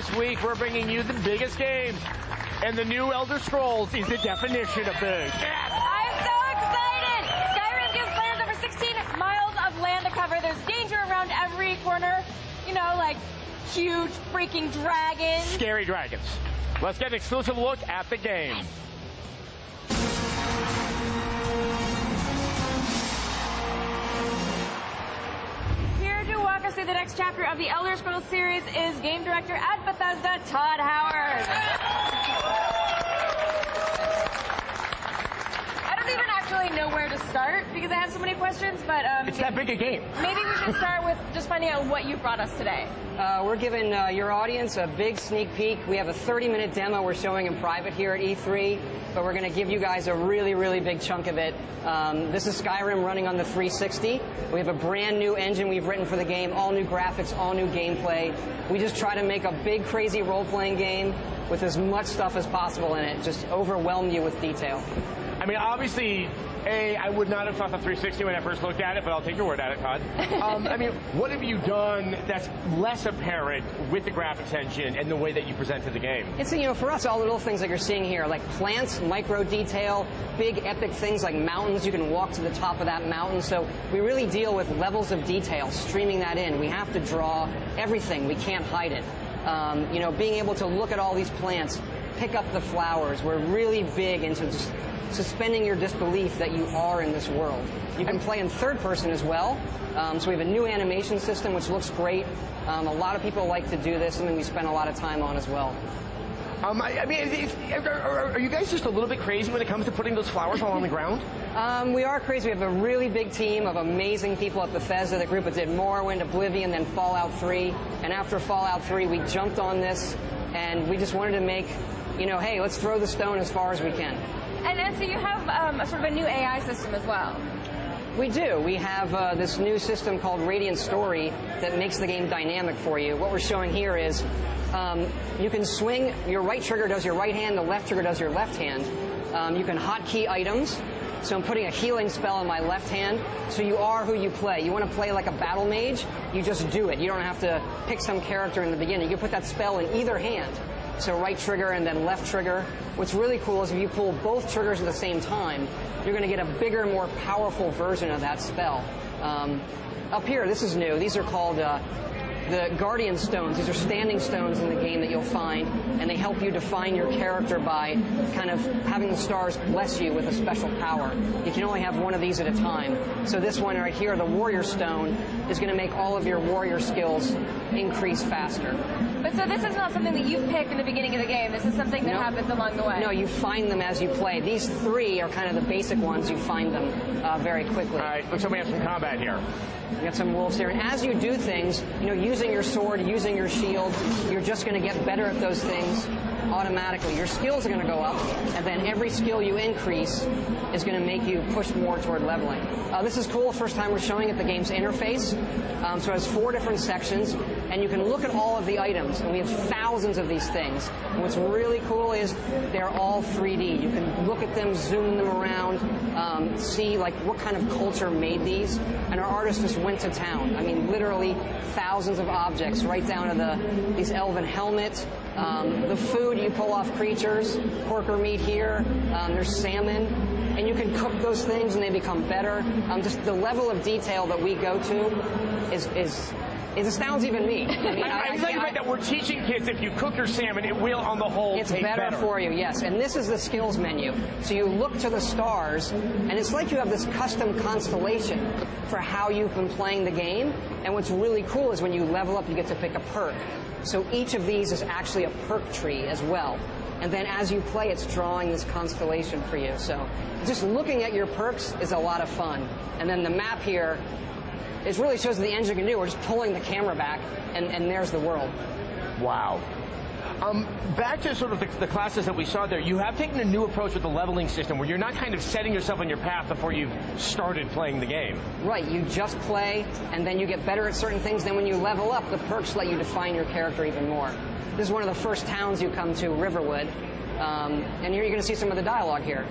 This week, we're bringing you the biggest game. And the new Elder Scrolls is the definition of big. I'm so excited! Skyrim gives players over 16 miles of land to cover. There's danger around every corner. You know, like huge freaking dragons. Scary dragons. Let's get an exclusive look at the game. Here to walk us through the next chapter of the Elder Scrolls series is game director at Bethesda, Todd Howard. I don't even actually know where to start because I have so many questions, but it's that big a game. Maybe we should start with just finding out what you brought us today. We're giving your audience a big sneak peek. We have a 30-minute demo we're showing in private here at E3, but we're going to give you guys a really, really big chunk of it. This is Skyrim running on the 360. We have a brand new engine we've written for the game, all new graphics, all new gameplay. We just try to make a big, crazy role-playing game with as much stuff as possible in it, just overwhelm you with detail. I mean, obviously, I would not have thought the 360 when I first looked at it, but I'll take your word at it, Todd. I mean, what have you done that's less apparent with the graphics engine and the way that you presented the game? It's, you know, for us, all the little things that you're seeing here, like plants, micro detail, big epic things like mountains. You can walk to the top of that mountain. So we really deal with levels of detail, streaming that in. We have to draw everything. We can't hide it. You know, being able to look at all these plants, pick up the flowers. We're really big into just suspending your disbelief that you are in this world. You can play in third person as well. So we have a new animation system which looks great. A lot of people like to do this, something we spend a lot of time on as well. I mean, are you guys just a little bit crazy when it comes to putting those flowers all on the ground? We are crazy. We have a really big team of amazing people at Bethesda. The group that did Morrowind, Oblivion, then Fallout 3. And after Fallout 3, we jumped on this, and we just wanted to make, you know, hey, let's throw the stone as far as we can. And so you have a sort of a new AI system as well. We do. We have this new system called Radiant Story that makes the game dynamic for you. What we're showing here is you can swing. Your right trigger does your right hand, the left trigger does your left hand. You can hotkey items. So I'm putting a healing spell on my left hand. So you are who you play. You want to play like a battle mage, you just do it. You don't have to pick some character in the beginning. You can put that spell in either hand. So right trigger and then left trigger. What's really cool is if you pull both triggers at the same time, you're going to get a bigger, more powerful version of that spell. Up here, this is new. These are called the Guardian Stones. These are standing stones in the game that you'll find, and they help you define your character by kind of having the stars bless you with a special power. You can only have one of these at a time. So this one right here, the Warrior Stone, is going to make all of your warrior skills increase faster. But so this is not something that you pick in the beginning of the game. This is something that happens along the way. No, you find them as you play. These three are kind of the basic ones. You find them very quickly. All right, looks like we have some combat here. You got some wolves here. And as you do things, you know, using your sword, using your shield, you're just going to get better at those things automatically. Your skills are going to go up, and then every skill you increase is going to make you push more toward leveling. This is cool. First time we're showing it the game's interface. So it has 4 different sections, and you can look at all of the items, and we have thousands of these things. And what's really cool is they're all 3D. You can look at them, zoom them around, see like what kind of culture made these. And our artists just went to town. I mean, literally thousands of objects, right down to these elven helmets, the food you pull off creatures, pork or meat here. There's salmon. And you can cook those things and they become better. Just the level of detail that we go to it astounds even me. I mean, I think that we're teaching kids if you cook your salmon, it will, on the whole, it's taste better for you, yes. And this is the skills menu. So you look to the stars, and it's like you have this custom constellation for how you've been playing the game. And what's really cool is when you level up, you get to pick a perk. So each of these is actually a perk tree as well. And then as you play, it's drawing this constellation for you. So just looking at your perks is a lot of fun. And then the map here, it really shows the engine can do. We're just pulling the camera back, and there's the world. Wow. Back to sort of the classes that we saw there, you have taken a new approach with the leveling system where you're not kind of setting yourself on your path before you've started playing the game. Right, you just play, and then you get better at certain things. Then when you level up, the perks let you define your character even more. This is one of the first towns you come to, Riverwood, and here you're going to see some of the dialogue here.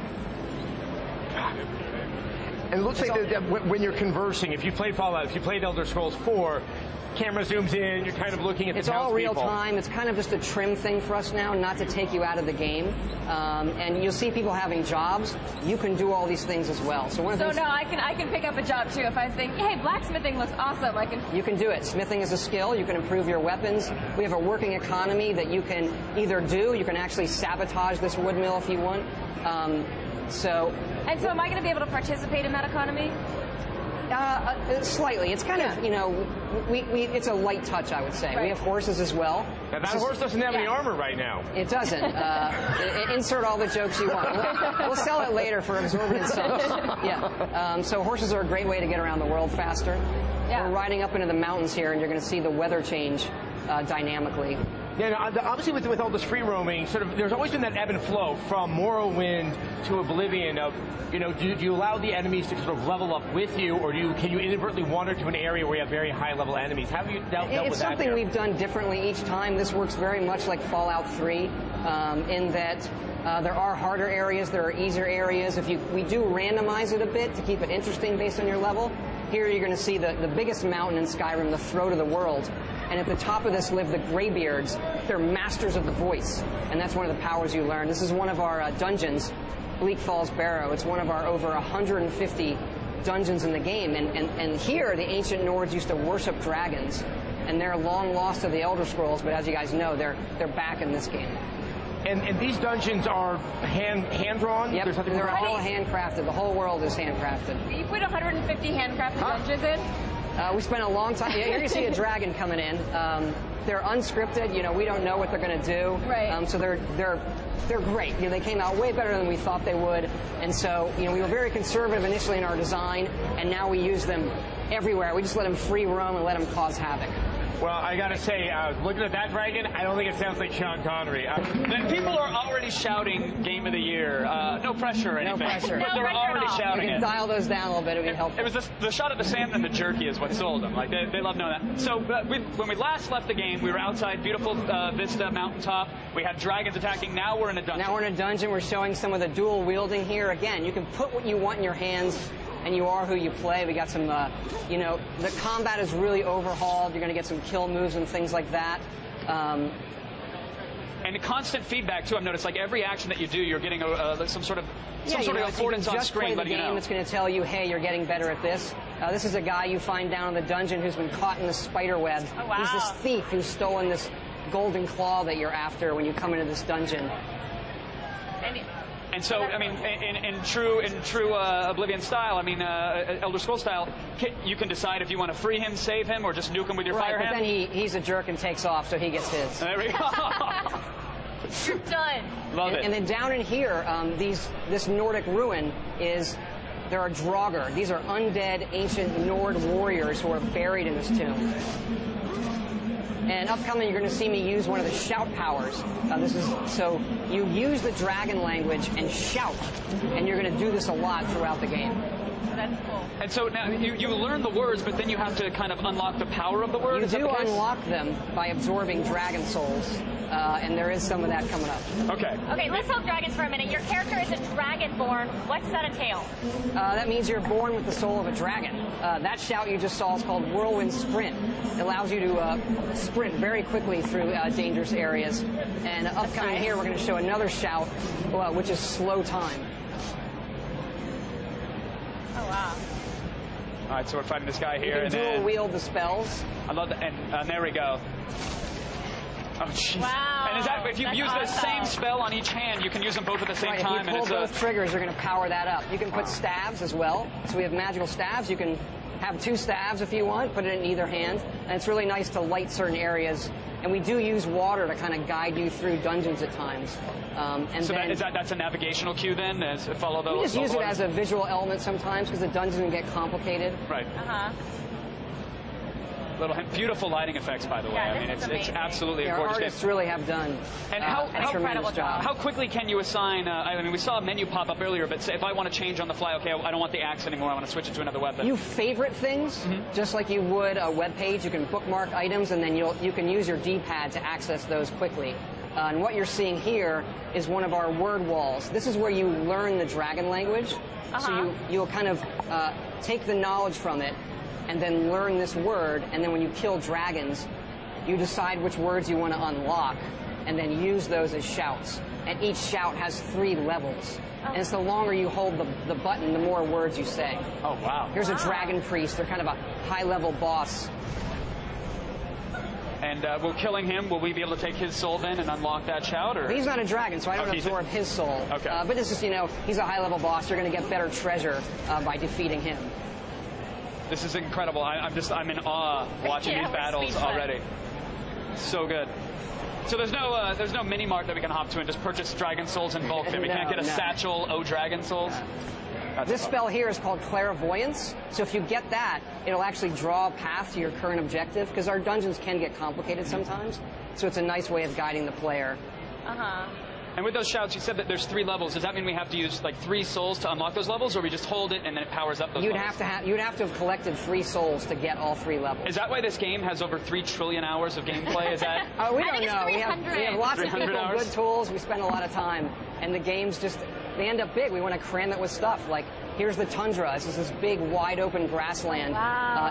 And it looks like that when you're conversing, if you played Fallout, if you played Elder Scrolls 4, camera zooms in, you're kind of looking at the It's all real townspeople. time. It's kind of just a trim thing for us now, not to take you out of the game. And you'll see people having jobs. You can do all these things as well. So now I can pick up a job too if I think, hey, blacksmithing looks awesome. You can do it. Smithing is a skill. You can improve your weapons. We have a working economy that you can either do. You can actually sabotage this wood mill if you want. So am I going to be able to participate in that economy? Slightly. It's kind of, it's a light touch, I would say. Right. We have horses as well. Now, that horse doesn't have any armor right now. It doesn't. Insert all the jokes you want. We'll sell it later for exorbitant sums. Yeah. So horses are a great way to get around the world faster. Yeah. We're riding up into the mountains here, and you're going to see the weather change dynamically. Yeah, no, obviously with all this free roaming, there's always been that ebb and flow from Morrowind to Oblivion of, do you allow the enemies to sort of level up with you, or can you inadvertently wander to an area where you have very high level enemies? How have you dealt with that? It's something we've done differently each time. This works very much like Fallout 3 in that there are harder areas, there are easier areas. We do randomize it a bit to keep it interesting based on your level. Here you're going to see the biggest mountain in Skyrim, the throat of the world. And at the top of this live the Greybeards. They're masters of the voice, and that's one of the powers you learn. This is one of our dungeons, Bleak Falls Barrow. It's one of our over 150 dungeons in the game. And here, the ancient Nords used to worship dragons, and they're long lost to the Elder Scrolls, but as you guys know, they're back in this game. And these dungeons are hand-drawn? Yep, they're all handcrafted. The whole world is handcrafted. You put 150 handcrafted dungeons in? We spent a long time. Here you see a dragon coming in. They're unscripted. We don't know what they're going to do. Right. So they're great. They came out way better than we thought they would. And so we were very conservative initially in our design, and now we use them everywhere. We just let them free roam and let them cause havoc. Well, I gotta say, looking at that dragon, I don't think it sounds like Sean Connery. People are already shouting Game of the Year. No pressure or anything. No pressure. But they're already shouting You can dial those down a little bit. It would be helpful. It was the shot of the salmon and the jerky is what sold them. Like they love knowing that. So when we last left the game, we were outside beautiful Vista mountaintop. We had dragons attacking. Now we're in a dungeon. Now we're in a dungeon. We're showing some of the dual wielding here. Again, you can put what you want in your hands, and you are who you play. We got some, the combat is really overhauled. You're going to get some kill moves and things like that. And constant feedback too. I've noticed, like every action that you do, you're getting some sort of affordance on screen letting you know. It's going to tell you, hey, you're getting better at this. This is a guy you find down in the dungeon who's been caught in the spider web. Oh, wow. He's this thief who's stolen this golden claw that you're after when you come into this dungeon. And so, I mean, in true Oblivion style, I mean, Elder Scrolls style, you can decide if you want to free him, save him, or just nuke him with your fire hand. But then he's a jerk and takes off, so he gets his. There we go. You're done. Love it. And then down in here, this Nordic ruin there are Draugr. These are undead ancient Nord warriors who are buried in this tomb. And upcoming, you're going to see me use one of the shout powers. So you use the dragon language and shout, and you're going to do this a lot throughout the game. That's cool. And so now you learn the words, but then you have to kind of unlock the power of the word. You do unlock them by absorbing dragon souls, and there is some of that coming up. Okay. Okay, let's talk dragons for a minute. Your character is a dragonborn. What's that entail? That means you're born with the soul of a dragon. That shout you just saw is called Whirlwind Sprint. It allows you to sprint very quickly through dangerous areas. And upcoming here, we're going to show another shout, which is Slow Time. Oh, wow. All right, so we're fighting this guy here. You can dual wield the spells. I love that. And there we go. Oh, jeez. Wow. And is that if you use the same spell on each hand, you can use them both at the same time? If you pull both triggers, you're going to power that up. You can put staves as well. So we have magical staves. You can have 2 staves if you want, put it in either hand. And it's really nice to light certain areas. And we do use water to kind of guide you through dungeons at times. So that's a navigational cue then? Follow the. We just use it as a visual element sometimes because the dungeons can get complicated. Right. Uh-huh. Beautiful lighting effects, by the way. Yeah, I mean, it's absolutely a Our gorgeous artists game. really have done And a tremendous job. How quickly can you assign? I mean, we saw a menu pop up earlier, but say if I want to change on the fly, okay, I don't want the axe anymore. I want to switch it to another weapon. You favorite things, just like you would a web page. You can bookmark items, and then you can use your D-pad to access those quickly. And what you're seeing here is one of our word walls. This is where you learn the dragon language. So you'll kind of take the knowledge from it, and then learn this word, and then when you kill dragons, you decide which words you want to unlock, and then use those as shouts. And each shout has 3 levels. And it's the longer you hold the button, the more words you say. Oh, wow. Here's a dragon priest. They're kind of a high-level boss. And will killing him, will we be able to take his soul then and unlock that shout? Or? He's not a dragon, so I don't absorb his soul. Okay. But it's just, he's a high-level boss. You're going to get better treasure by defeating him. This is incredible. I'm in awe watching these battles already. So good. So there's no mini mart that we can hop to and just purchase dragon souls in bulk. We can't get a satchel dragon souls. This spell here is called clairvoyance. So if you get that, it'll actually draw a path to your current objective, because our dungeons can get complicated sometimes. So it's a nice way of guiding the player. And with those shouts, you said that there's 3 levels. Does that mean we have to use like 3 souls to unlock those levels, or we just hold it and then it powers up those levels? You'd have to have collected 3 souls to get all 3 levels. Is that why this game has over 3 trillion hours of gameplay? Is that? We don't know. We have lots of people, hours? good tools. We spend a lot of time, and the games they end up big. We want to cram it with stuff. Like, here's the tundra. This is this big, wide-open grassland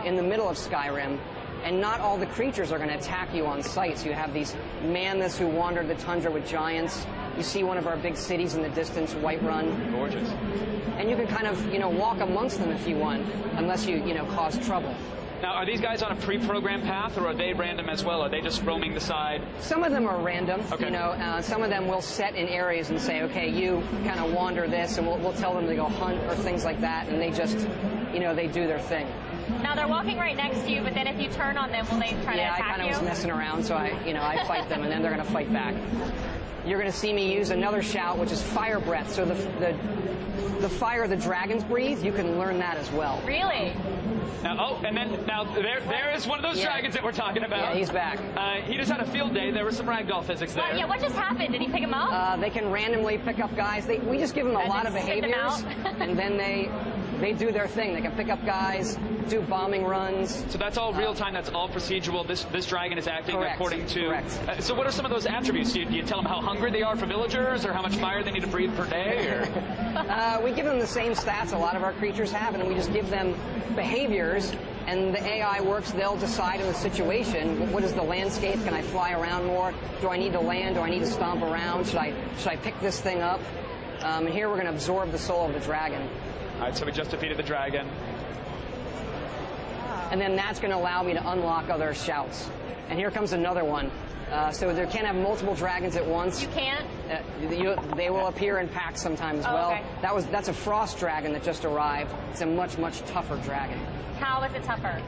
in the middle of Skyrim. And not all the creatures are going to attack you on sight. So you have these mammoths who wandered the tundra with giants. You see one of our big cities in the distance, Whiterun. Gorgeous. And you can kind of, walk amongst them if you want, unless you, cause trouble. Now, are these guys on a pre-programmed path, or are they random as well? Are they just roaming the side? Some of them are random. Okay. Some of them will set in areas and say, okay, you kind of wander this, and we'll tell them to go hunt or things like that, and they just, they do their thing. Now they're walking right next to you, but then if you turn on them, will they try to attack you? Yeah, I kind of was messing around, so I fight them, and then they're going to fight back. You're going to see me use another shout, which is fire breath. So the fire the dragons breathe, you can learn that as well. Really? Now, there is one of those dragons that we're talking about. Yeah, he's back. He just had a field day. There was some ragdoll physics there. Yeah, what just happened? Did he pick him up? They can randomly pick up guys. We just give them a lot of behaviors, and then they do their thing. They can pick up guys, do bombing runs. So that's all real time. That's all procedural. This dragon is acting according to. Correct. So what are some of those attributes? Do you tell them how hungry they are for villagers, or how much fire they need to breathe per day? Or? We give them the same stats a lot of our creatures have, and we just give them behaviors. And the AI works. They'll decide in the situation. What is the landscape? Can I fly around more? Do I need to land? Do I need to stomp around? Should I pick this thing up? And here we're going to absorb the soul of the dragon. All right, so we just defeated the dragon. And then that's going to allow me to unlock other shouts. And here comes another one. So there can't have multiple dragons at once. You can't? They will appear in packs sometimes as well. Okay. That's a frost dragon that just arrived. It's a much, much tougher dragon. How is it tougher?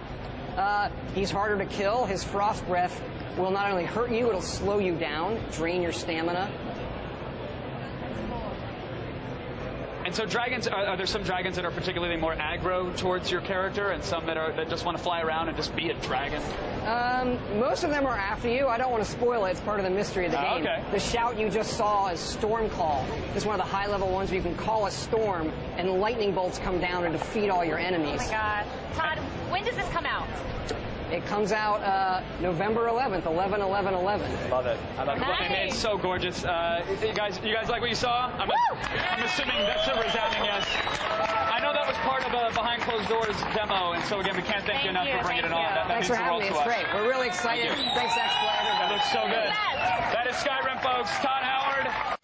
He's harder to kill. His frost breath will not only hurt you, it'll slow you down, drain your stamina. And so dragons, are there some dragons that are particularly more aggro towards your character, and some that just want to fly around and just be a dragon? Most of them are after you. I don't want to spoil it. It's part of the mystery of the game. Okay. The shout you just saw is Storm Call. It's one of the high-level ones where you can call a storm, and lightning bolts come down and defeat all your enemies. Oh my God. Todd, when does this come out? It comes out November 11th, 11/11/11. Love it. I love it. Nice. It's so gorgeous. You guys like what you saw? I'm assuming that's a resounding yes. I know that was part of a behind closed doors demo, and so again, we can't thank you enough for bringing it on. That Thanks for means the having world me. to It's us. great. We're really excited. Thanks, X. That looks so good. That is Skyrim, folks. Todd Howard.